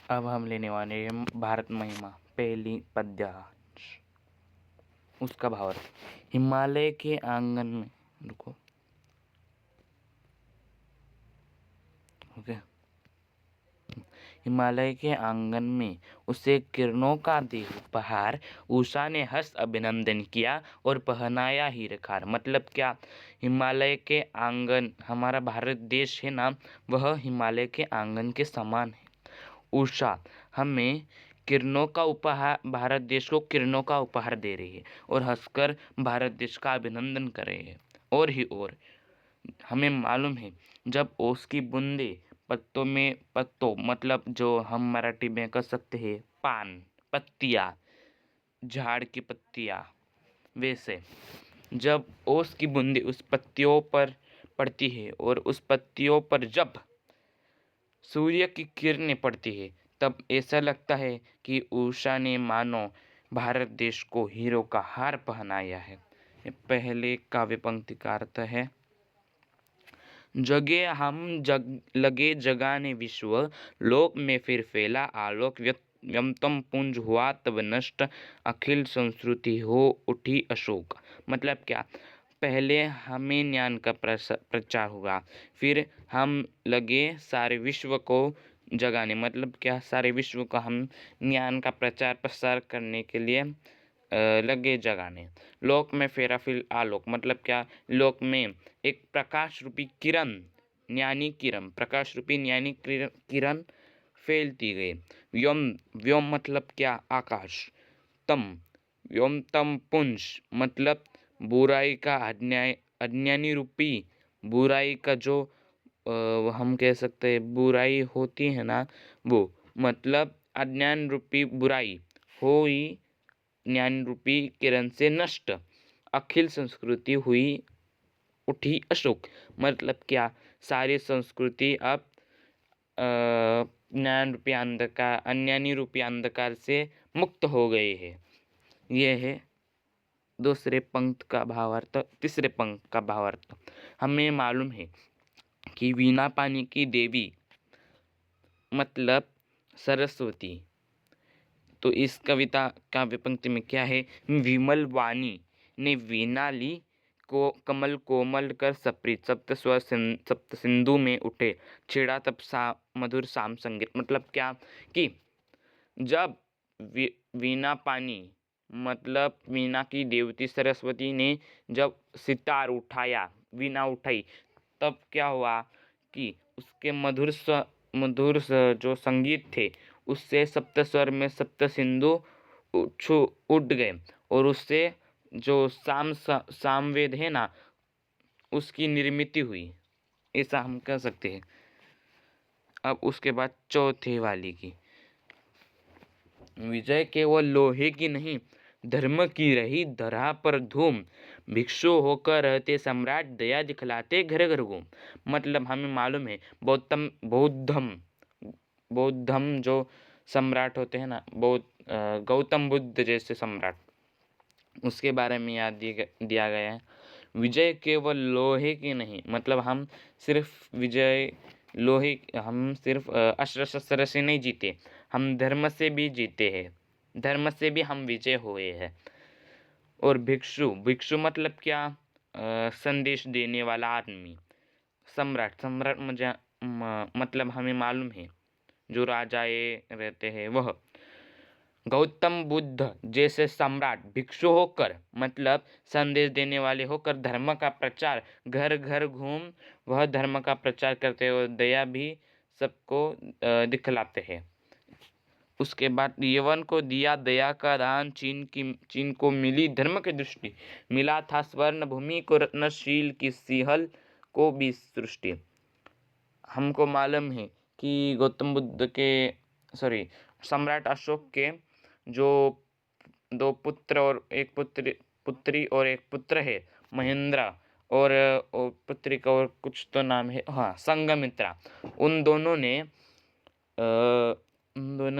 अब हम लेने वाले हैं भारत महिमा पहली पद्यांश। उसका भावार्थ। हिमालय के आंगन में रुको ओके हिमालय के आंगन में उसे किरणों का दे उपहार, उषा ने हंस अभिनंदन किया और पहनाया हीरखार। मतलब क्या, हिमालय के आंगन, हमारा भारत देश है ना, वह हिमालय के आंगन के समान है। उषा हमें किरणों का उपहार, भारत देश को किरणों का उपहार दे रही है और हंसकर भारत देश का अभिनंदन कर रही है। और हमें मालूम है, जब ओस की बूंदे पत्तों मतलब जो हम मराठी में कह सकते हैं पान, पत्तियां, झाड़ की पत्तियां, वैसे जब ओस की बूंदे उस पत्तियों पर पड़ती है और उस पत्तियों पर जब सूर्य की किरणें पड़ती है, तब ऐसा लगता है कि उषा ने मानो भारत देश को हीरो का हार पहनाया है। पहले काव्य पंक्ति का अर्थ है, जगे हम लगे जगाने विश्व, लोक में फिर फैला आलोक, व्यंतम पुंज हुआ तब नष्ट, अखिल संस्कृति हो उठी अशोक। मतलब क्या, पहले हमें ज्ञान का प्रचार हुआ, फिर हम लगे सारे विश्व को जगाने। मतलब क्या, सारे विश्व को हम ज्ञान का प्रचार प्रसार करने के लिए लगे जगाने। लोक में फेरा फिर आलोक। मतलब क्या, लोक में एक प्रकाश रूपी किरण, ज्ञानी किरण, प्रकाश रूपी ज्ञानी किरण फैलती गई। व्योम मतलब क्या, आकाश। तम व्योमतम पुंज मतलब बुराई का अज्ञानी रूपी बुराई का जो हम कह सकते हैं बुराई होती है ना, वो मतलब अज्ञान रूपी बुराई हुई ज्ञान रूपी किरण से नष्ट, अखिल संस्कृति हुई उठी अशोक। मतलब क्या, सारी संस्कृति अब ज्ञान रूपी अंधकार, अज्ञानी रूपी अंधकार से मुक्त हो गए है। यह है दूसरे पंक्त का भावार्थ। तीसरे पंक्त का भावार्थ, हमें मालूम है कि वीणा पानी की देवी मतलब सरस्वती। तो इस कविता काव्य पंक्ति में क्या है, विमल वाणी ने वीणा ली को कमल कोमल कर सप्रीत, सप्त स्वर सप्त सिंधु में उठे, छेड़ा तब मधुर साम संगीत। मतलब क्या कि जब वीणा पानी मतलब वीणा की देवती सरस्वती ने जब सितार उठाया, वीणा उठाई, तब क्या हुआ कि उसके मधुर जो संगीत थे, उससे सप्त स्वर में सप्त सिंधु उठ गए और उससे जो सामवेद है ना, उसकी निर्मिति हुई, ऐसा हम कह सकते हैं। अब उसके बाद चौथे वाली की, विजय केवल लोहे की नहीं, धर्म की रही धरा पर धूम, भिक्षु होकर रहते सम्राट, दया दिखलाते घर घर घूम। मतलब हमें मालूम है बौद्धम जो सम्राट होते हैं ना, गौतम बुद्ध जैसे सम्राट, उसके बारे में याद दिया गया है। विजय केवल लोहे की नहीं, मतलब हम सिर्फ अस्त्र शस्त्र से नहीं जीते, हम धर्म से भी जीते हैं, धर्म से भी हम विजय हुए हैं। और भिक्षु मतलब क्या, संदेश देने वाला आदमी। सम्राट मतलब हमें मालूम है जो राजाए रहते हैं वह। गौतम बुद्ध जैसे सम्राट भिक्षु होकर मतलब संदेश देने वाले होकर धर्म का प्रचार, घर घर घूम वह धर्म का प्रचार करते हैं और दया भी सबको दिखलाते हैं। उसके बाद यवन को दिया दया का दान, चीन को मिली धर्म की दृष्टि, मिला था स्वर्ण भूमि को रत्नशील की सिंहल को भी सृष्टि। हमको मालूम है कि गौतम बुद्ध के सम्राट अशोक के जो दो पुत्र और एक पुत्री और एक पुत्र है महेंद्र, और पुत्री का और कुछ तो नाम है, हाँ, संघमित्रा। उन दोनों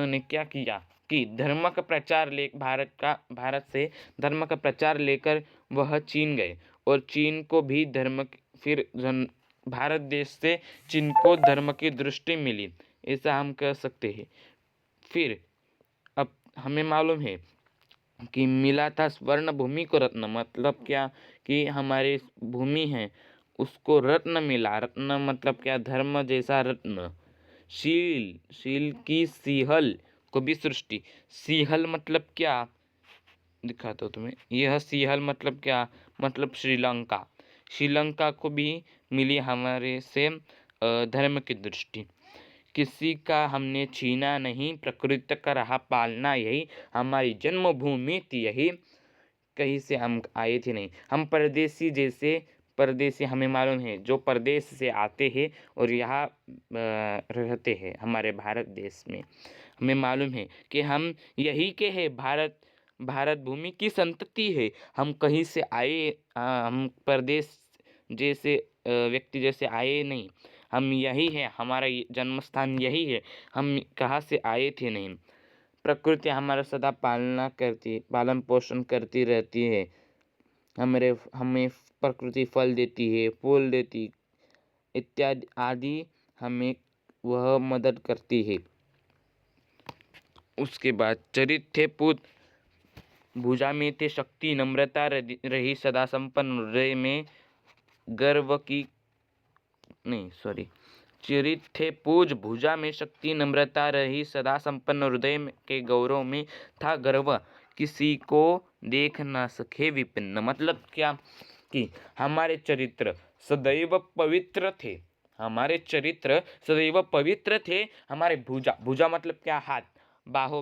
ने क्या किया कि धर्म का प्रचार भारत से धर्म का प्रचार लेकर वह चीन गए और चीन को भी भारत देश से चीन को धर्म की दृष्टि मिली, ऐसा हम कह सकते हैं। फिर अब हमें मालूम है कि मिला था स्वर्ण भूमि को रत्न, मतलब क्या कि हमारी भूमि है उसको रत्न मिला। रत्न मतलब क्या, धर्म जैसा रत्न। शील, शील की सीहल को भी सृष्टि। सीहल मतलब क्या, दिखाता हूँ तुम्हें। यह सीहल मतलब क्या, मतलब श्रीलंका। श्रीलंका को भी मिली हमारे से धर्म की दृष्टि। किसी का हमने छीना नहीं, प्रकृति का रहा पालना यही, हमारी जन्मभूमि थी यही, कहीं से हम आए थे नहीं। हम परदेसी जैसे, परदेसी हमें मालूम है जो परदेश से आते हैं और यहाँ रहते हैं हमारे भारत देश में। हमें मालूम है कि हम यही के हैं, भारत, भारत भूमि की संतति है। हम कहीं से आए, हम परदेश जैसे व्यक्ति जैसे आए नहीं। हम यही है, हमारा जन्म स्थान यही है, हम कहाँ से आए थे नहीं। प्रकृति हमारा सदा पालन पोषण करती रहती है। हमें प्रकृति फल देती है, फूल देती इत्यादि आदि, हमें वह मदद करती है। उसके बाद चरित थे पूत, भुजा में थे शक्ति, नम्रता रही सदा संपन्न, हृदय में गर्व की नहीं सॉरी चिरित थे पूज, भुजा में शक्ति, नम्रता रही सदा संपन्न, हृदय के गौरव में था गर्व, किसी को देख ना सके विपिन्न। मतलब क्या कि हमारे चरित्र सदैव पवित्र थे, हमारे चरित्र सदैव पवित्र थे। हमारे भुजा, भुजा मतलब क्या, हाथ, बाहों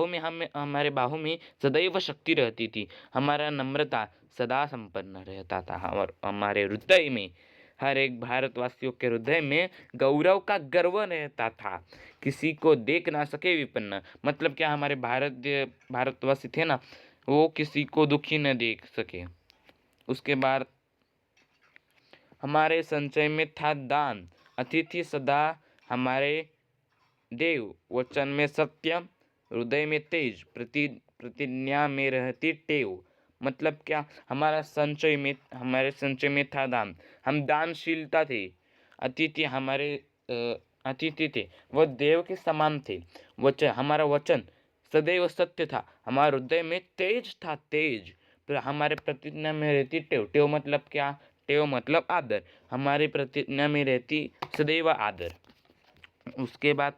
में हमारे बाहों में सदैव शक्ति रहती थी। हमारा नम्रता सदा संपन्न रहता था। हमारे हृदय में, हर एक भारतवासियों के हृदय में गौरव का गर्व रहता था, किसी को देख ना सके विपन्न। मतलब क्या, हमारे भारतवासी थे ना, वो किसी को दुखी न देख सके। उसके बाद हमारे संचय में था दान, अतिथि सदा हमारे देव, वचन में सत्य, हृदय में तेज, प्रतिज्ञा में रहती टेव। मतलब क्या, हमारे संचय में था दान, हम दानशीलता थे। अतिथि हमारे अतिथि थे, वह देव के समान थे। हमारा वचन सदैव सत्य था, हमारे हृदय में तेज था, तेज। फिर हमारे प्रतिज्ञा में रहती टेव, टेव मतलब क्या, टेव मतलब आदर, हमारी प्रतिज्ञा में रहती सदैव आदर। उसके बाद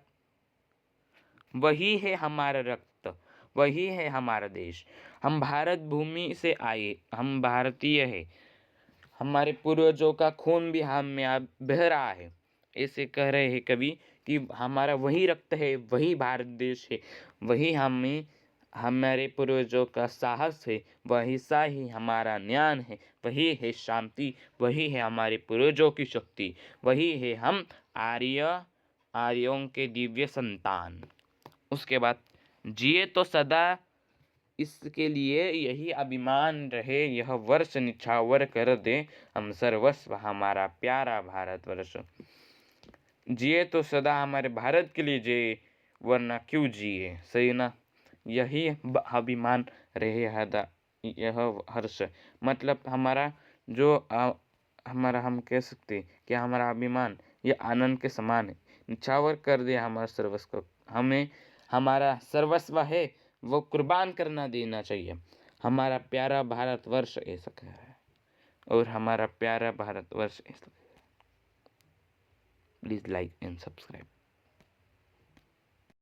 वही है हमारा रक्त, वही है हमारा देश, हम भारत भूमि से आए, हम भारतीय है, हमारे पूर्वजों का खून भी हम में अब बह रहा है। ऐसे कह रहे हैं कवि कि हमारा वही रक्त है, वही भारत देश है, वही हमें, हमारे पूर्वजों का साहस है, वही सा ही हमारा ज्ञान है, वही है शांति, वही है हमारे पूर्वजों की शक्ति, वही है हम आर्यों के दिव्य संतान। उसके बाद जिए तो सदा इसके लिए यही अभिमान रहे, यह वर्ष निछावर कर दे हम सर्वस्व हमारा प्यारा भारतवर्ष। जिए तो सदा हमारे भारत के लिए जिए, वरना क्यों जिए, सही ना। यही अभिमान रहे, यह हर्ष, मतलब हमारा जो हमारा, हम कह सकते कि हमारा अभिमान यह आनंद के समान है। निछावर कर दे हमारा सर्वस्व, हमें हमारा सर्वस्व है वो कुर्बान करना देना चाहिए। हमारा प्यारा भारतवर्ष ऐसा कह रहा है, और हमारा प्यारा भारतवर्ष ऐसा कह रहा है। Please like and subscribe.